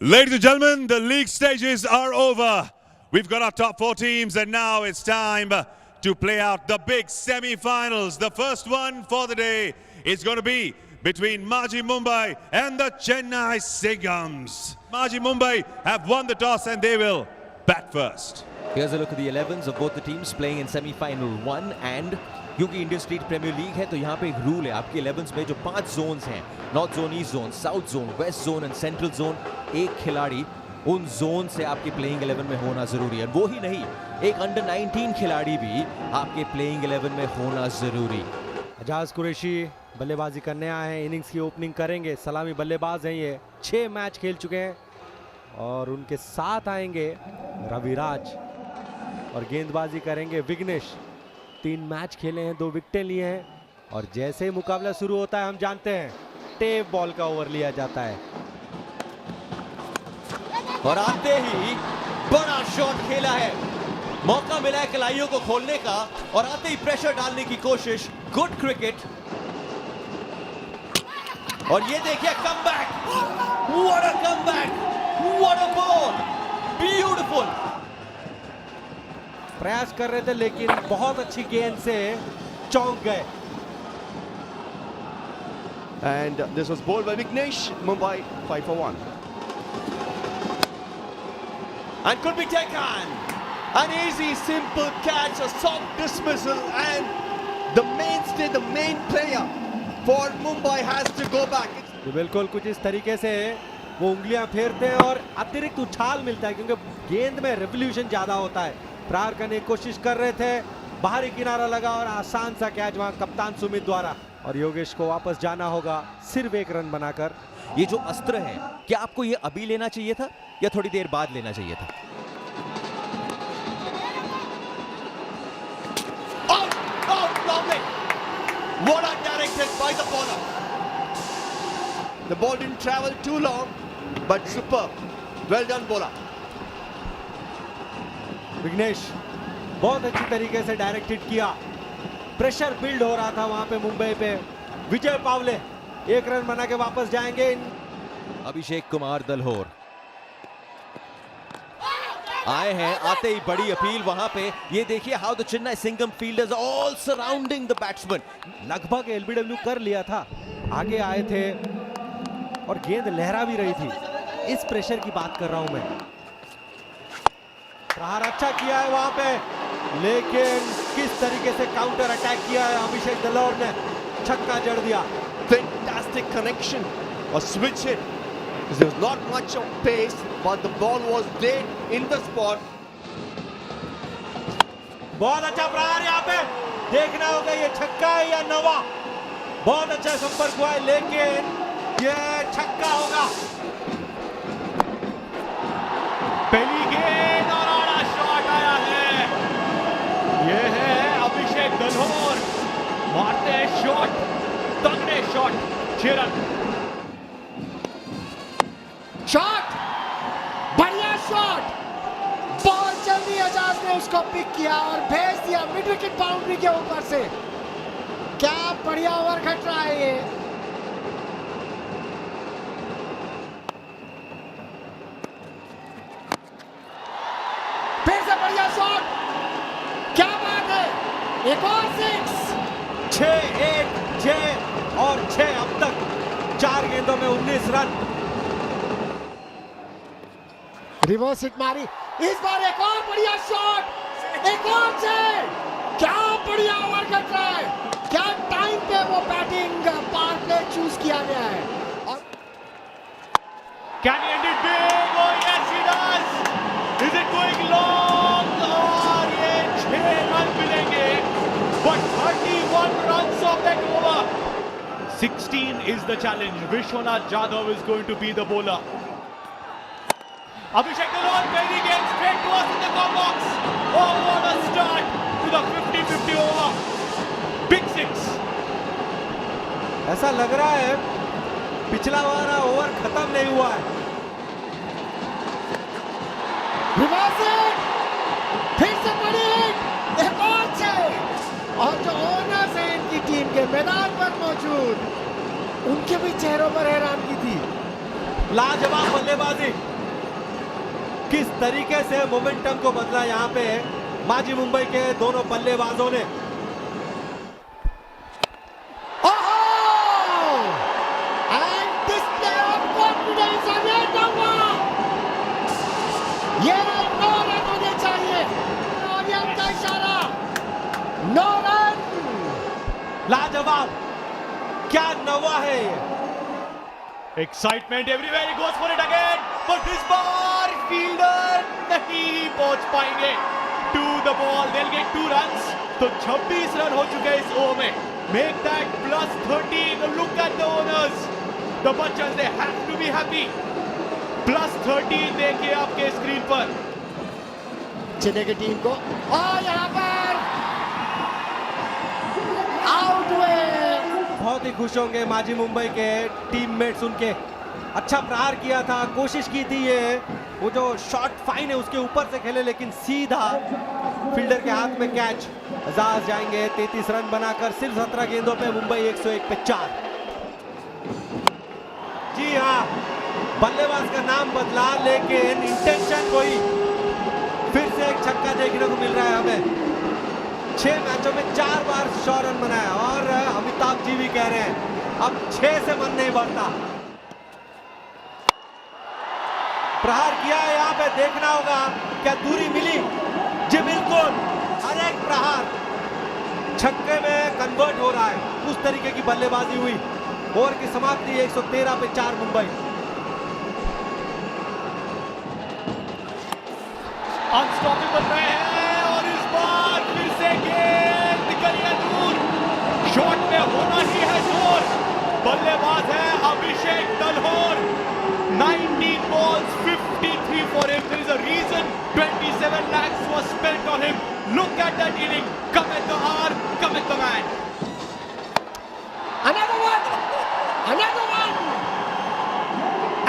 Ladies and gentlemen, the league stages are over. We've got our top 4 teams and now it's time to play out the big semi-finals. The first one for the day is going to be between Maji Mumbai and the Chennai Singhams. Maji Mumbai have won the toss and they will bat first. Here's a look at the 11s of both the teams playing in semi-final 1 and क्योंकि Indian state premiere league है तो यहाँ पे एक rule है आपके 11s में जो 5 जोन्स हैं, north zone, east zone, south zone, west zone and central zone, एक खिलाड़ी उन जोन से आपके प्लेइंग 11 में होना जरूरी है। वो ही नहीं, एक अंडर 19 खिलाड़ी भी आपके प्लेइंग 11 में होना जरूरी। एजाज कुरैशी बल्लेबाजी करने आए हैं, इनिंग्स की ओपनिंग करेंगे। सलामी बल्लेबाज हैं ये, 6 मैच खेल चुके हैं और उनके साथ आएंगे रविराज और गेंदबाजी करेंगे विघ्नेश। 3 मैच खेले हैं, 2 विकेटें लिए हैं और जैसे ही मुकाबला शुरू होता है हम जानते हैं टेप बॉल का ओवर लिया जाता है। और आते ही बड़ा शॉट खेला है, मौका मिला है कलाइयों को खोलने का और आते ही प्रेशर डालने की कोशिश। गुड क्रिकेट और ये देखिए comeback, what a comeback, what a ball, beautiful. प्रयास कर रहे थे लेकिन बहुत अच्छी गेंद से चौंक गए। And this was bowled by Vignesh. Mumbai 5 for 1. And could be taken. An easy, simple catch, a soft dismissal, and the mainstay, the main player for Mumbai has to go back. तो बिल्कुल कुछ इस तरीके से वो उंगलियां फेरते हैं और अतिरिक्त उछाल मिलता है क्योंकि गेंद में रेवोल्यूशन ज्यादा होता है। प्रहार करने की कोशिश कर रहे थे, बाहरी किनारा लगा और आसान सा कैच वहां कप्तान सुमित द्वारा। और योगेश को वापस जाना होगा सिर्फ 1 रन बनाकर। ये जो अस्त्र है, क्या आपको ये अभी लेना चाहिए था या थोड़ी देर बाद लेना चाहिए था? Lovely! What a directed by the bowler. The ball didn't travel too long, but superb. Well done, bowler. Vighnesh बहुत अच्छी तरीके से डायरेक्टेड किया। प्रेशर बिल्ड हो रहा था वहां पे मुंबई पे। विजय पावले 1 रन बना के वापस जाएंगे। अभिषेक कुमार दलहोर आए हैं, आते ही बड़ी अपील वहां पे। ये देखिए how the Chennai Singham fielders all surrounding the batsman. लगभग एलबीडब्ल्यू कर लिया था, आगे आए थे और गेंद लहरा भी रही थी। इस प्रेशर की बात कर रहा हूं मैं। प्रहार अच्छा किया है वहां पे, लेकिन किस तरीके से काउंटर अटैक किया है अभिषेक दलौर ने, छक्का जड़ दिया। Fantastic connection, a switch hit. There was not much of pace, but the ball was dead in the spot. बहुत अच्छा प्रहार यहाँ पे, देखना होगा ये छक्का है या नवा। बहुत अच्छा संपर्क हुआ है लेकिन ये छक्का होगा। पहली गेंद और आड़ा शॉट आया है। ये है अभिषेक दलहोर, मारते हैं शॉट, तगड़े शॉट, 6 रन। शॉट, बढ़िया शॉट, बॉल जल्दी एजाज ने उसको पिक किया और भेज दिया मिड विकेट बाउंड्री के ऊपर से। क्या बढ़िया ओवर खट रहा है ये। फिर से बढ़िया शॉट, क्या बात है, एक और 6। 6-1, 6 और 6 अब तक 4 गेंदों में 19 रन। रिवर्स हिट मारी, इस बार एक और बढ़िया शॉट, एक और 6। क्या बढ़िया ओवर कट रहा है, क्या टाइम पे वो बैटिंग पावर प्ले चूज किया गया है। और Can he end it big? Oh yes he does. Is it going long? और ये 6 रन मिलेंगे, but 31 runs of that over. 16 is the challenge. Vishwanath Jadhav is going to be the bowler. Abhishek Dalwar very again straight to us in the top box. Oh what a start to the 50-50 over. Big 6. ऐसा लग रहा है पिछला वाला over खत्म नहीं हुआ है। रिवर्स हिट, फिर से बड़ी हिट, एक और 6। और जो ओनर्स हैं इनकी टीम के मैदान पर मौजूद, उनके भी चेहरों पर हैरानगी थी। लाजवाब बल्लेबाजी, किस तरीके से मोमेंटम को बदला यहाँ पे माजी मुंबई के दोनों बल्लेबाजों ने। And display of confidence again number. ये 9 रन होने चाहिए। ऑडियंस का इशारा 9 रन। लाजवाब, क्या नवा है ये। Excitement everywhere, he goes for it again, but this bar fielder नहीं पहुंच पाएंगे to the ball, they'll get 2 runs, तो 26 रन हो चुके हैं इस ओवर में, make that plus 13, look at the owners, the Bachchans, they have to be happy, plus 13 देखिए आपके स्क्रीन पर, चेन्नई की टीम को और यहाँ पर आउट हुए। बहुत ही खुश होंगे माजी मुंबई के टीममेट्स उनके। अच्छा प्रहार किया था, कोशिश की थी ये, वो जो शॉट फाइन है उसके ऊपर से खेले लेकिन सीधा फील्डर के हाथ में कैच। एजाज जाएंगे 33 रन बनाकर सिर्फ 17 गेंदों पे, मुंबई 101 पे 4। जी हाँ, बल्लेबाज का नाम बदला लेकिन इंटेंशन कोई, फिर से एक छक्का देखने को मिल रहा है हमें। 6 मैचों में 4 बार 100 रन बनाया और अमिताभ जी भी कह रहे हैं अब 6 से मन नहीं बढ़ता। प्रहार किया है, यहाँ पे देखना होगा क्या दूरी मिली। जी बिल्कुल, हर एक प्रहार छक्के में कन्वर्ट हो रहा है, उस तरीके की बल्लेबाजी हुई। ओवर की समाप्ति 113 पे 4 मुंबई। अनस्टॉपेबल रहे हैं और इस बार फिर से गेंद निकल गया दूर, शॉट में होना ही है जोर, बल्लेबाज है अभिषेक दलहोर, 19 balls 53 for him, there is a reason 27 lakhs was spent on him, look at that inning, come at the hour, come at the man. Another one,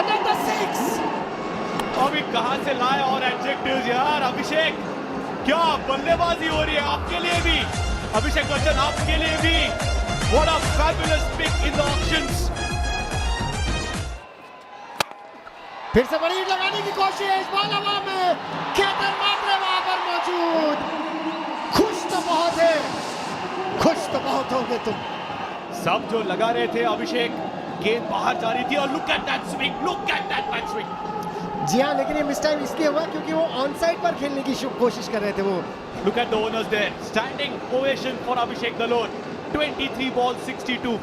another 6. अभी कहां से लाए और एडजेक्टिव्स यार, अभिषेक क्या बल्लेबाजी हो रही है आपके लिए भी, अभिषेक बच्चन आपके लिए भी, what a fabulous pick in the auctions. फिर से बड़ी हिट लगाने की कोशिश, बॉल हवा में, केतन मात्रे वहां पर मौजूद। खुश तो बहुत होगे तुम। सब जो लगा रहे थे अभिषेक, गेंद बाहर जा रही थी और look at that swing, look at that man swing. जी हाँ, लेकिन ये मिस टाइम इसलिए हुआ क्योंकि वो ऑन साइड पर खेलने की कोशिश कर रहे थे वो। Look at the owners there, standing ovation for Abhishek Dalor, 23 balls 62.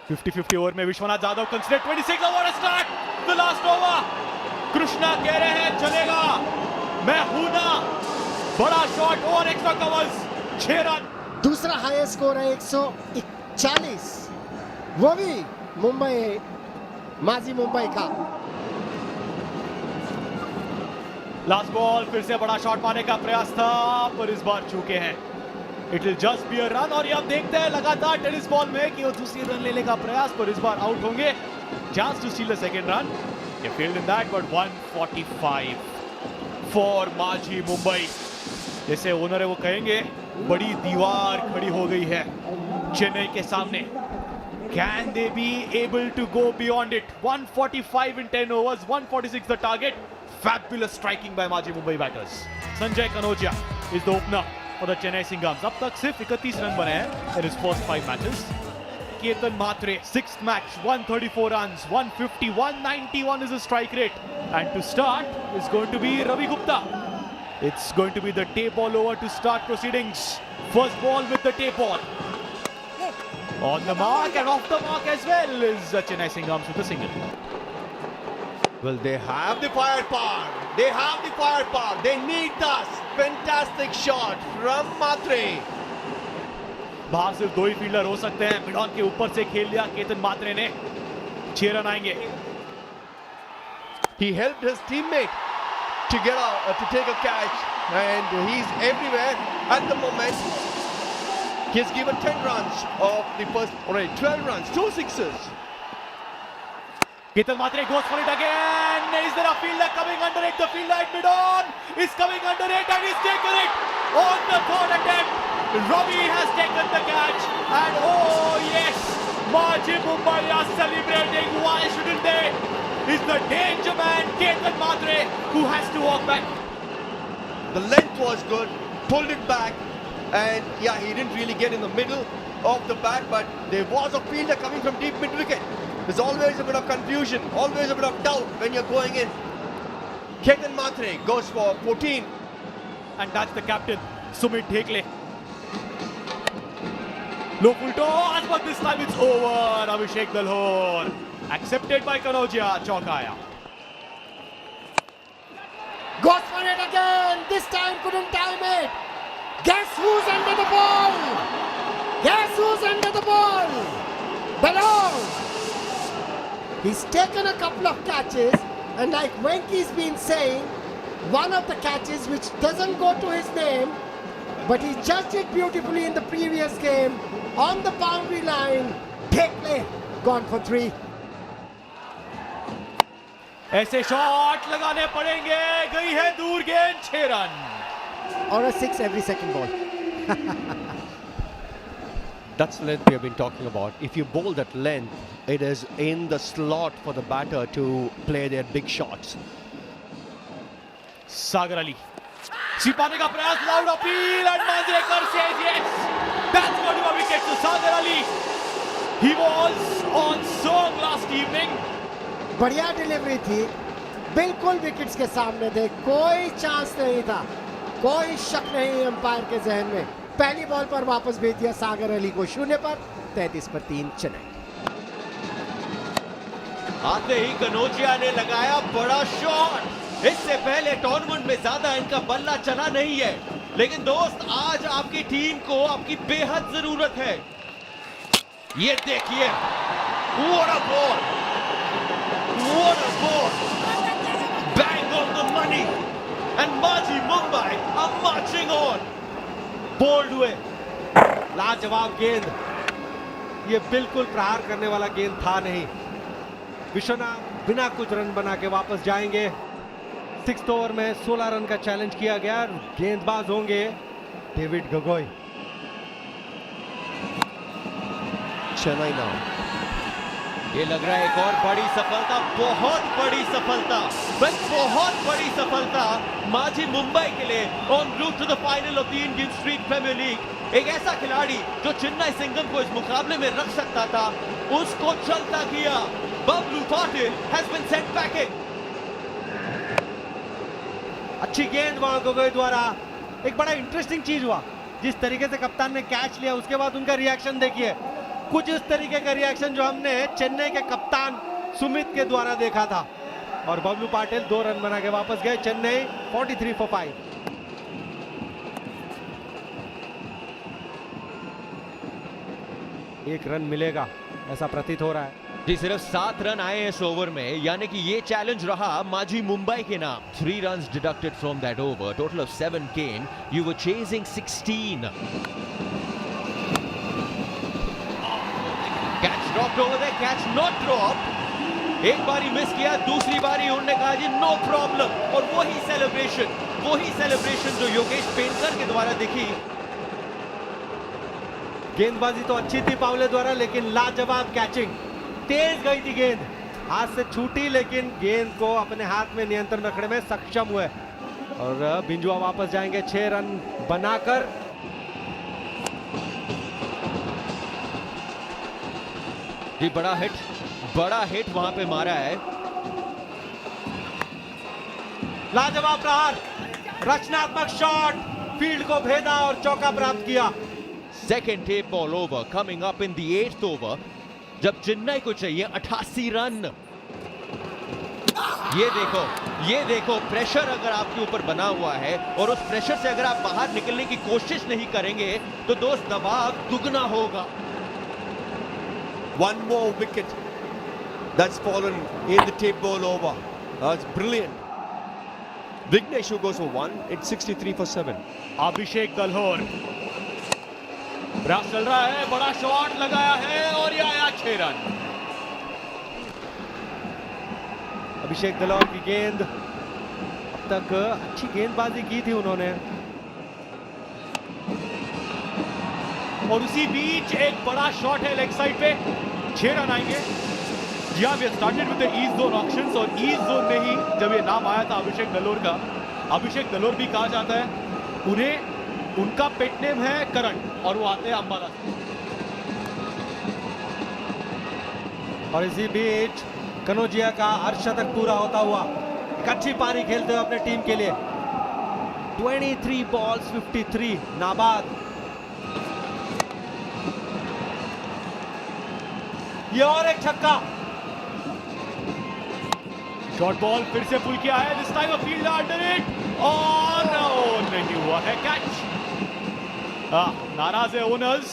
50-50 over में Vishwanath Jadhav consider 26 over start, the last over. Krishna कह रहे हैं चलेगा, मैं हूं ना, बड़ा शॉट और एक्स्ट्रा कवर्स, 6 रन। दूसरा हाईएस्ट स्कोर है 141, वो भी मुंबई, माजी मुंबई का। लास्ट बॉल, फिर से बड़ा शॉट मारने का प्रयास था पर इस बार चूके हैं, it will just be a run. और ये अब देखते हैं लगातार टेनिस बॉल में कि वो दूसरी रन लेने का प्रयास, पर इस बार आउट होंगे, chance to steal the second run, ये field in that, but 145 for माजी मुंबई। जैसे ओनर है वो कहेंगे बड़ी दीवार खड़ी हो गई है चेन्नई के सामने, can they be able to go beyond it. 145 in 10 overs, 146 the target. Fabulous striking by Maji Mumbai batters. Sanjay Kanodia is the opener for the Chennai Singhams. अब तक सिर्फ 31 रन बने हैं in his first 5 matches. Ketan Matre, 6th match, 134 runs, 150, 191 is his strike rate. And to start is going to be Ravi Gupta. It's going to be the tape ball over to start proceedings. First ball with the tape ball. On the mark and off the mark as well is Chennai Singhams with a single. Well, they have the firepower. They have the firepower. They need this fantastic shot from Matre. बाहर सिर्फ 2 ही fielder हो सकते हैं, mid on के ऊपर से खेल लिया केतन मात्रे ने, 6 रन आएंगे। He helped his teammate to to take a catch, and he's everywhere at the moment. He's given 10 runs of the first, 12 runs, 2 sixes. Ketan Matre goes for it again. Is there a fielder coming under it? The fielder at mid-on is coming under it and he's taken it on the 3rd attempt. Ravi has taken the catch and oh yes, Maji Mumbai are celebrating. Why shouldn't they? is the danger man, Ketan Matre, who has to walk back. The length was good, pulled it back, and yeah, he didn't really get in the middle of the bat, but there was a fielder coming from deep mid wicket. There's always a bit of confusion, always a bit of doubt when you're going in. Ketan Matre goes for 14. And that's the captain, Sumit Dhekle. Low full toss, but this time it's over. Abhishek Dalhor, accepted by Kanojia, Chaukaya. Goes for it again. This time couldn't time it. Guess who's under the ball? Guess who's under the ball? Dalhor. He's taken a couple of catches, and like Venky's been saying, one of the catches which doesn't go to his name, but he judged it beautifully in the previous game on the boundary line. Dhekle gone for 3. ऐसे shot लगाने पड़ेंगे, गई है दूर गेंद, 6 run. Or a 6 every second ball. That's the length we have been talking about. If you bowl that length, it is in the slot for the batter to play their big shots. Sagar Ali. छिपाने का प्रयास, loud appeal, and Manjrekar says yes. That's going to be a wicket to Sagar Ali. He was on song last evening. बढ़िया delivery थी, बिल्कुल wickets के सामने थे, कोई चांस नहीं था, कोई शक नहीं अंपायर के जहन में. पहली बॉल पर वापस भेज दिया सागर अली को 0 पर, 33 पर 3 चेन्नई. आते ही कनौजिया ने लगाया बड़ा शॉट. इससे पहले टूर्नामेंट में ज्यादा इनका बल्ला चला नहीं है, लेकिन दोस्त आज आपकी टीम को आपकी बेहद जरूरत है. ये देखिए, what a ball, what a ball, bang on the money, and Maji Mumbai are marching on. Bowled हुए, लाजवाब गेंद. ये बिल्कुल प्रहार करने वाला गेंद था नहीं. विश्वनाथ बिना कुछ रन बना के वापस जाएंगे. 6th ओवर में 16 रन का चैलेंज किया गया. गेंदबाज होंगे डेविड गगोई. Chennai now. ये लग रहा है एक और बड़ी सफलता, बहुत बड़ी सफलता, बस बहुत बड़ी सफलता माजी मुंबई के लिए on route to the final of the Indian street premier league. एक ऐसा खिलाड़ी जो चेन्नई सिंघम को इस मुकाबले में रख सकता था, उसको चलता किया. Bablu Patil has been sent packing. अच्छी गेंद वहां गगोई द्वारा. एक बड़ा इंटरेस्टिंग चीज हुआ, जिस तरीके से कप्तान ने कैच लिया उसके बाद उनका रिएक्शन देखिए. कुछ इस तरीके का रिएक्शन जो हमने चेन्नई के कप्तान सुमित के द्वारा देखा था. और बबलू पाटिल 2 रन बना के वापस गए. चेन्नई 43 for 5. एक रन मिलेगा ऐसा प्रतीत हो रहा है. जी सिर्फ 7 रन आए इस ओवर में, यानी कि ये चैलेंज रहा माजी मुंबई के नाम. 3 runs deducted from that over. Total of 7 came. You were chasing 16. Catch dropped over there. Catch not dropped. एक बारी मिस किया, दूसरी बारी उन्होंने कहा जी नो प्रॉब्लम. और वही सेलिब्रेशन जो योगेश पेनकर के द्वारा दिखी. गेंदबाजी तो अच्छी थी पावले द्वारा, लेकिन लाजवाब कैचिंग. तेज गई थी गेंद, हाथ से छूटी, लेकिन गेंद को अपने हाथ में नियंत्रण रखने में सक्षम हुए. और बिंजुआ वापस जाएंगे 6 रन बनाकर. जी बड़ा हिट वहां पे मारा है. लाजवाब प्रहार, रचनात्मक शॉट, फील्ड को भेदा और चौका प्राप्त किया. Second tape ball over coming up in the 8th over. जब चेन्नई को चाहिए 88 रन. ये देखो प्रेशर अगर आपके ऊपर बना हुआ है और उस प्रेशर से अगर आप बाहर निकलने की कोशिश नहीं करेंगे तो दोस्त दबाव दुगना होगा. One more wicket that's fallen in the tape ball over. That's brilliant. Vignesh who goes for 1. It's 63 for 7. अभिषेक दलहोर, प्रयास चल रहा है, बड़ा शॉट लगाया है और ये आया 6 रन. अभिषेक दलौर की गेंद, अब तक अच्छी गेंदबाजी की थी उन्होंने. और उसी बीच एक बड़ा शॉट है लेग साइड पे. 6 रन आएंगे. Yeah, we have started with the East Zone auctions और East Zone में ही जब ये नाम आया था अभिषेक नलोर का, अभिषेक नलोर भी कहा जाता है, उन्हें उनका पेट नेम है करण और वो आते हैं अंबाला से। और इसी बीच कनौजिया का अर्धशतक पूरा होता हुआ एक अच्छी पारी खेलते हुए अपने टीम के लिए 23 बॉल्स 53 नाबाद। ये और एक छक्का, शॉर्ट बॉल फिर से पुल किया है, this time a field under it और नहीं हुआ है कैच। नाराज है ओनर्स,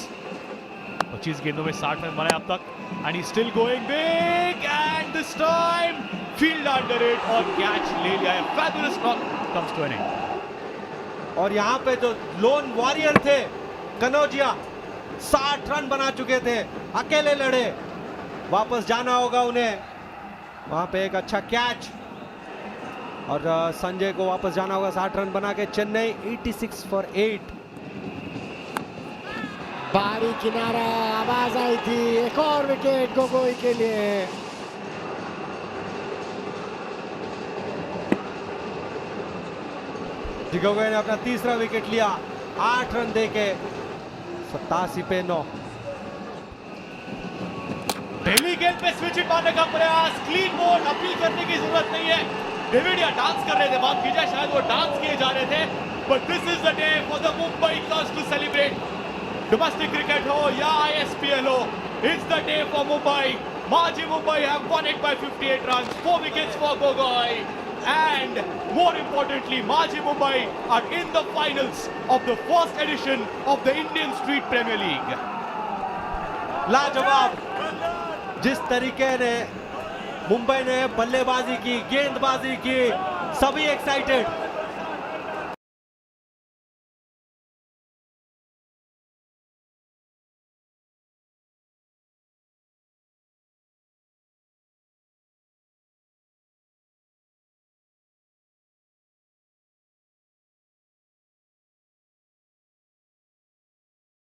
25 गेंदों में 60 रन बनाए अब तक and he still going big and this time field under it और कैच ले लिया है। Fabulous knock comes to an end. और यहां पे जो लोन वॉरियर थे कनौजिया 60 रन बना चुके थे, अकेले लड़े, वापस जाना होगा उन्हें। वहां पे एक अच्छा कैच और संजय को वापस जाना होगा 60 रन बना के। चेन्नई 86 फॉर 8। बारी किनारा, आवाज आई थी, एक और विकेट गोगोई के लिए। गोगोई ने अपना तीसरा विकेट लिया 8 रन देके 87 पे 9। पहली गेंद पे स्विच हिट मारने का प्रयास, क्लीन बोल्ड, अपील करने की जरूरत नहीं है। डेविडिया डांस कर रहे थे, बात की जाए शायद वो डांस किए जा रहे थे, but this is the day for the Mumbai Indians to celebrate. Domestic cricket हो या ISPL हो, it's the day for Mumbai. Maji Mumbai have won it by 58 runs, 4 wickets for Gogoi, and more importantly, Maji Mumbai are in the finals of the first edition of the Indian Street Premier League. लाजवाब, जिस तरीके ने मुंबई ने बल्लेबाजी की, गेंदबाजी की, सभी एक्साइटेड।